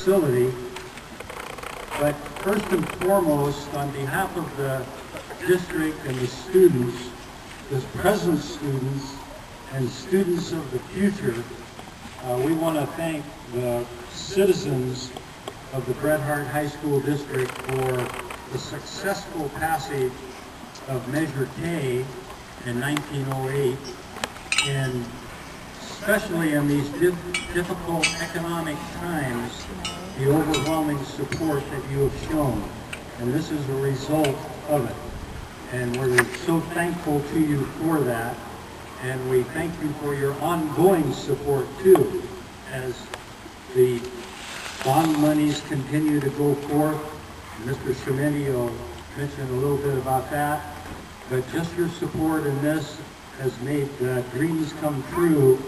facility. But first and foremost, on behalf of the district and the students, the present students and students of the future, we want to thank the citizens of the Bret Harte High School District for the successful passage of Measure K in 1908, and especially in these difficult economic times, the overwhelming support that you have shown. And this is a result of it. And we're so thankful to you for that. And we thank you for your ongoing support too, as the bond monies continue to go forth. Mr. Shemini will mention a little bit about that. But just your support in this has made dreams come true,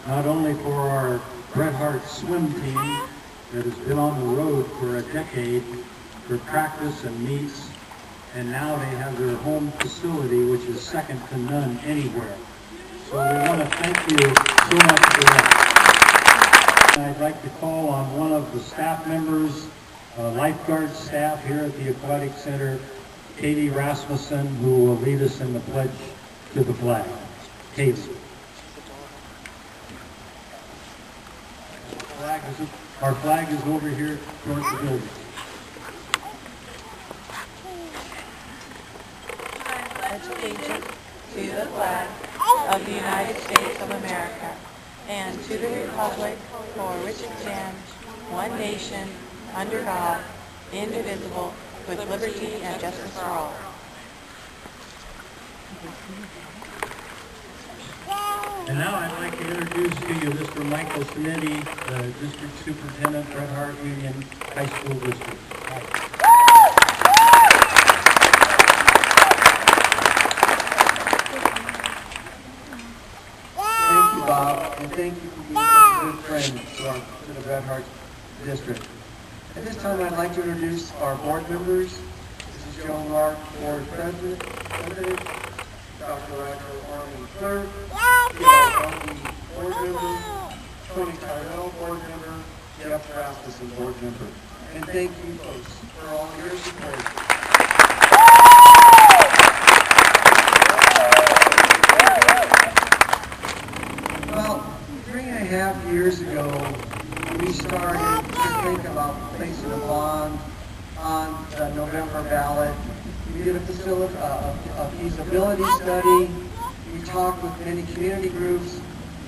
not only for our Bret Harte swim team that has been on the road for a decade for practice and meets, and now they have their home facility, which is second to none anywhere. So we want to thank you so much for that. I'd like to call on one of the staff members, lifeguard staff here at the Aquatic Center, Katie Rasmussen, who will lead us in the pledge to the flag. Katie. Our flag is over here towards the building. I pledge allegiance to the flag of the United States of America and to the republic for which it stands, one nation, under God, indivisible, with liberty and justice for all. And now I'd like to introduce to you Mr. Michael Shemini, the District Superintendent, Bret Harte Union High School District. Hi. Thank you, Bob, and thank you for being such a good friend to the Bret Harte District. At this time, I'd like to introduce our board members. This is Joan Lark, Board President, Dr. Roger Armin Clerk, Board Member, Tony Tyrell, Board Member, Jeff Rasmussen, Board Member. And thank you, folks, for all your support. Well, 3.5 years ago, we started to think about placing a bond on the November ballot. We did a feasibility study. We talked with many community groups,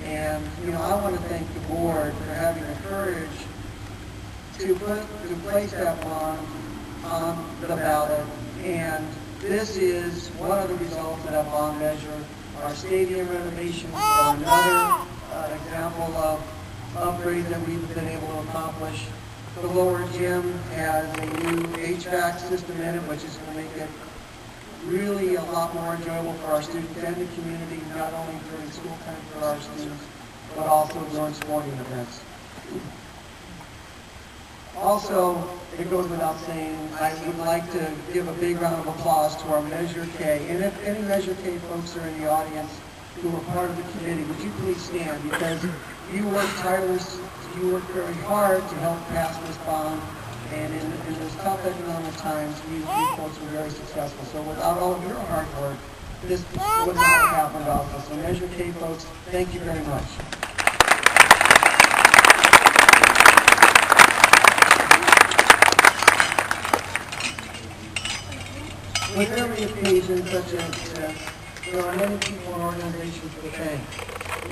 and I want to thank the board for having the courage to place that bond on the ballot. And this is one of the results of that bond measure. Our stadium renovations are another example of upgrades that we've been able to accomplish. The lower gym has a new HVAC system in it, which is going to make it really a lot more enjoyable for our students and the community, not only during school time for our students, but also during sporting events. Also, it goes without saying, I would like to give a big round of applause to our Measure K. And if any Measure K folks are in the audience who are part of the committee, would you please stand? Because you worked tireless, you worked very hard to help pass this bond. And in those tough economic times, you folks were very successful. So without all of your hard work, this would not have happened also. So Measure K folks, thank you very much. With every occasion such as this, there are many people and organizations to thank,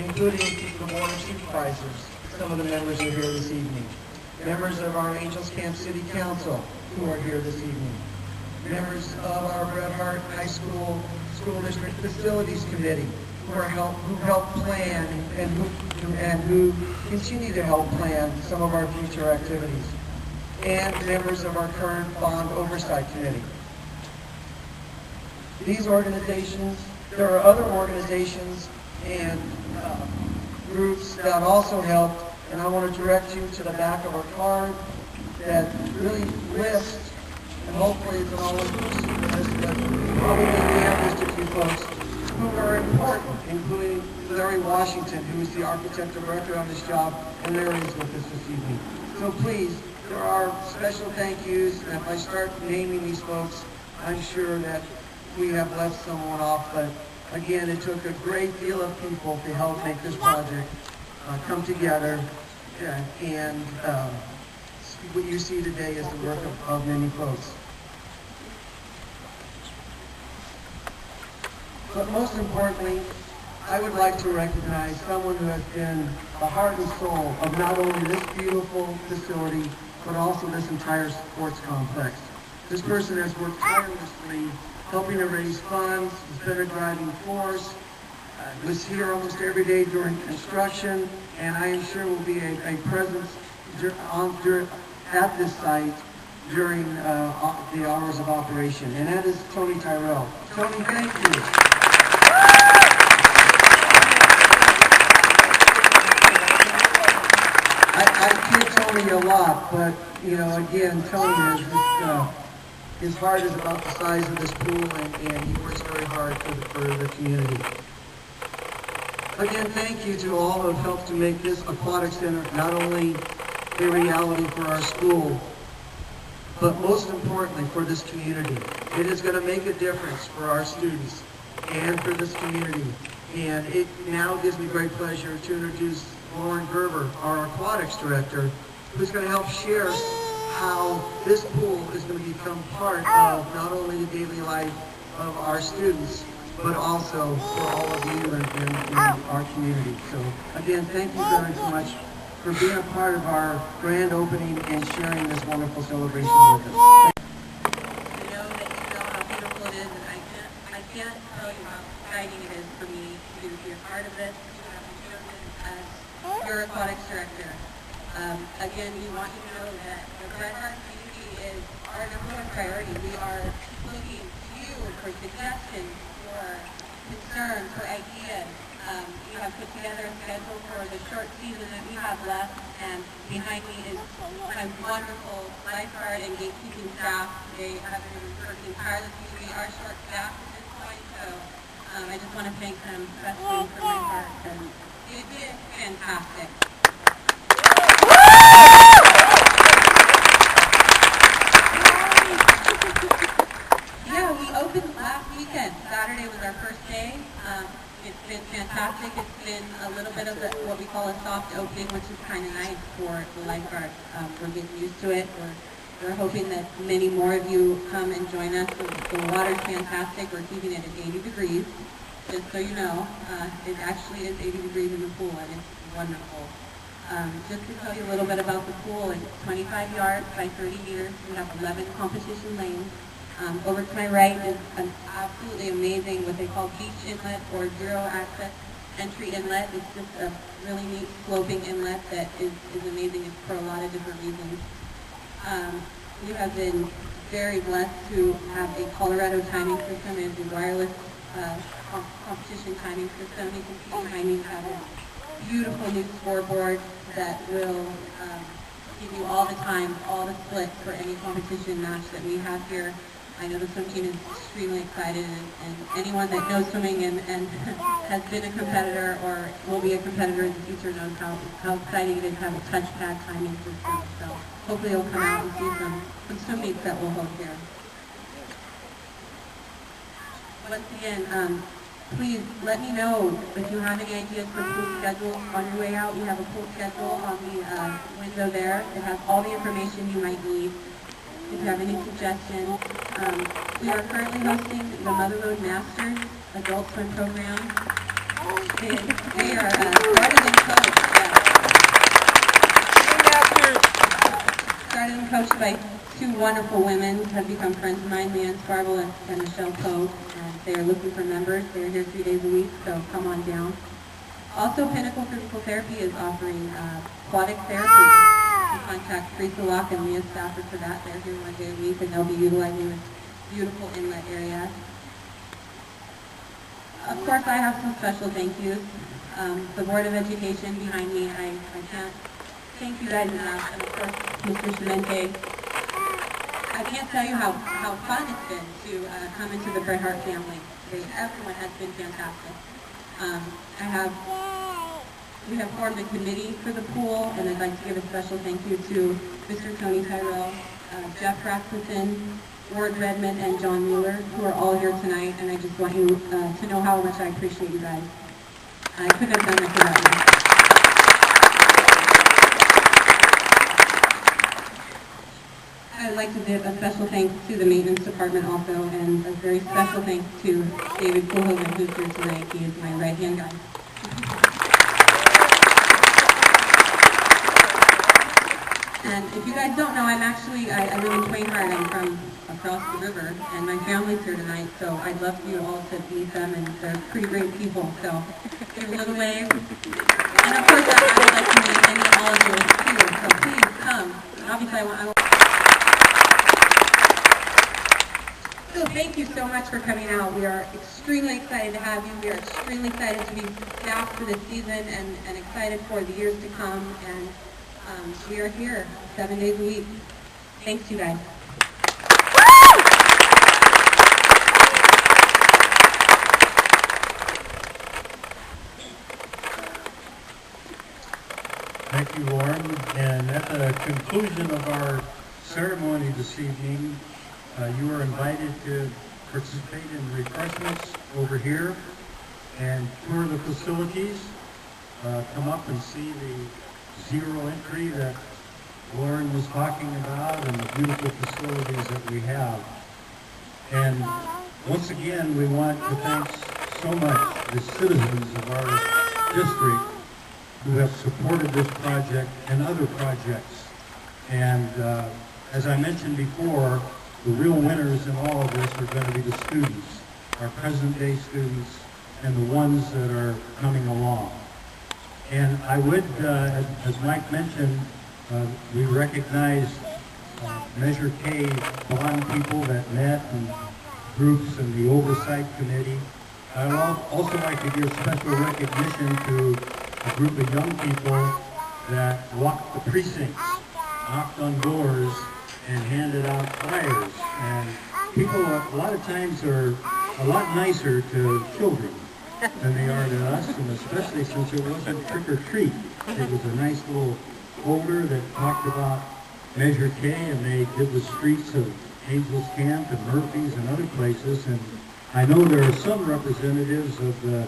including the Board of Supervisors. Some of the members are here this evening. Members of our Angels Camp City Council who are here this evening. Members of our Bret Harte High School School District Facilities Committee who help plan and who continue to help plan some of our future activities. And members of our current Bond Oversight Committee. These organizations, there are other organizations and groups that also helped, and I want to direct you to the back of our card that really lists, and hopefully it's an all-inclusive list, but probably we have listed a few folks who are important, including Larry Washington, who is the architect director on this job, and Larry is with us this evening. So please, there are special thank yous, and if I start naming these folks, I'm sure that we have left someone off, but again, it took a great deal of people to help make this project come together, and what you see today is the work of many folks. But most importantly, I would like to recognize someone who has been the heart and soul of not only this beautiful facility, but also this entire sports complex. This person has worked tirelessly, helping to raise funds, has been a driving force, was here almost every day during construction, and I am sure will be a presence at this site during the hours of operation, and that is Tony Tyrell. Tony, thank you. I kid Tony a lot, but you know, again, Tony is just, his heart is about the size of this pool, and he works very hard for the community. Again, thank you to all who have helped to make this aquatic center not only a reality for our school, but most importantly for this community. It is going to make a difference for our students and for this community. And it now gives me great pleasure to introduce Lauren Gerber, our aquatics director, who's going to help share how this pool is going to become part of not only the daily life of our students, but also for all of you and our community. So again, thank you very much for being a part of our grand opening and sharing this wonderful celebration with us. I know that you know how beautiful it is, and I can't tell you how exciting it is for me to be a part of this, to have been chosen as your aquatics director. Again, we want you to know that the Red Heart community is our #1 priority. We are looking to you for suggestions, for concerns, for ideas. We have put together a schedule for the short season that we have left, and behind me is my wonderful lifeguard and gatekeeping staff. They have been working tirelessly. We are short-staffed at this point, so I just want to thank them especially from my heart. And it is fantastic. Yeah, we opened last weekend. Saturday was our first day. It's been fantastic. It's been a little bit of what we call a soft opening, which is kind of nice for the lifeguard. We're getting used to it. We're hoping that many more of you come and join us. The water's fantastic. We're keeping it at 80 degrees. Just so you know, it actually is 80 degrees in the pool, and it's wonderful. Just to tell you a little bit about the pool, it's 25 yards by 30 meters. We have 11 competition lanes. Over to my right is an absolutely amazing, what they call beach inlet or zero access entry inlet. It's just a really neat sloping inlet that is amazing for a lot of different reasons. We have been very blessed to have a Colorado timing system and a wireless competition timing system. You can see behind me we have a beautiful new scoreboard that will give you all the times, all the splits for any competition match that we have here. I know the swim team is extremely excited, and anyone that knows swimming and has been a competitor or will be a competitor in the future knows how exciting it is to have a touchpad timing system. So hopefully you'll come out and see some swim meets that we'll hold here. Once again, please let me know if you have any ideas for pool schedule on your way out. We have a pool schedule on the window there. It has all the information you might need. If you have any suggestions, we are currently hosting the Mother Road Masters Adult Swim Program. They are started and coached. Started and coached by two wonderful women who have become friends of mine, Leanne Sparble and Michelle Poe. They are looking for members. They're here 3 days a week, so come on down. Also, Pinnacle Physical Therapy is offering aquatic therapy. Contact Teresa Locke and Leah Stafford for that. They're here 1 day a week, and they'll be utilizing this beautiful inlet area. Of course, I have some special thank yous. The Board of Education behind me, I can't thank you guys enough. And of course, Mr. Clemente. I can't tell you how fun it's been to come into the Bret Hart family. Everyone has been fantastic. I have we have formed a committee for the pool, and I'd like to give a special thank you to Mr. Tony Tyrell, Jeff Rasmussen, Ward Redmond, and John Mueller, who are all here tonight, and I just want you to know how much I appreciate you guys. I couldn't have done this without you. I'd like to give a special thanks to the maintenance department also, and a very special thanks to David Kohlhoven, who's here tonight. He is my right-hand guy. And if you guys don't know, I live in Twain Hard. I'm from across the river, and my family's here tonight, so I'd love for you all to meet them, and they're pretty great people, so give a little wave. And of course, I would like to meet any and all of you too, so please come. And obviously, I want So thank you so much for coming out. We are extremely excited to have you. We are extremely excited to be back for this season, and excited for the years to come. And we are here 7 days a week. Thanks, you guys. Thank you, Lauren. And at the conclusion of our ceremony this evening, you are invited to participate in refreshments over here and tour the facilities. Come up and see the zero entry that Lauren was talking about and the beautiful facilities that we have. And once again, we want to thank so much the citizens of our district who have supported this project and other projects. And as I mentioned before, the real winners in all of this are going to be the students, our present-day students, and the ones that are coming along. And I would, as Mike mentioned, we recognized Measure K bond people that met and groups and the oversight committee. I would also like to give special recognition to a group of young people that walked the precincts, knocked on doors, and handed out flyers. And people a lot of times are a lot nicer to children than they are to us, and especially since it wasn't trick or treat. It was a nice little folder that talked about Measure K, and they did the streets of Angels Camp and Murphy's and other places. And I know there are some representatives of the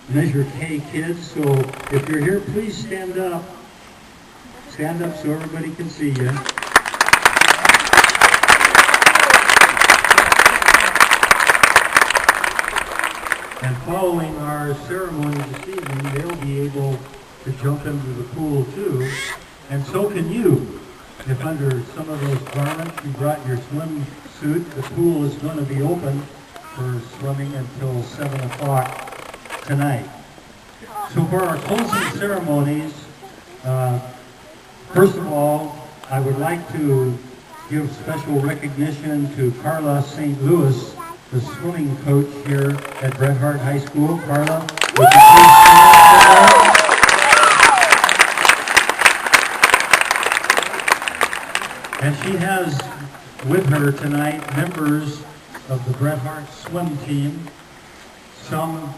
Measure K kids, so if you're here, please stand up. Stand up so everybody can see you. And following our ceremony this evening, they'll be able to jump into the pool too, and so can you. If under some of those garments you brought your swimsuit, the pool is going to be open for swimming until 7 o'clock tonight. So for our closing ceremonies, first of all, I would like to give special recognition to Carla St. Louis, the swimming coach here at Bret Harte High School. Carla, would you please stand up? And she has with her tonight members of the Bret Harte swim team, some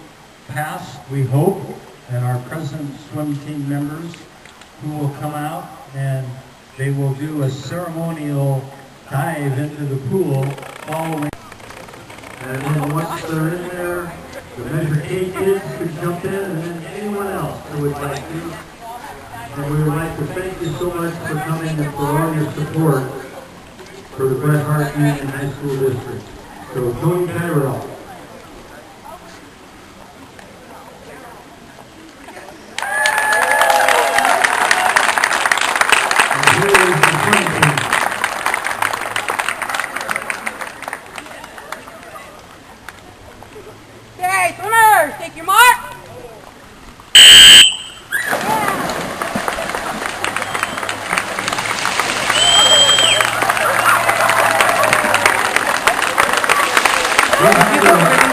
past, we hope, and our present swim team members who will come out and they will do a ceremonial dive into the pool following. And then once they're in there, the Measure K kids can jump in, and then anyone else who would like to. And we would like to thank you so much for coming and for all your support for the Bret Harte Union High School District. So, Tony Tyrell. Okay, swimmers, take your mark.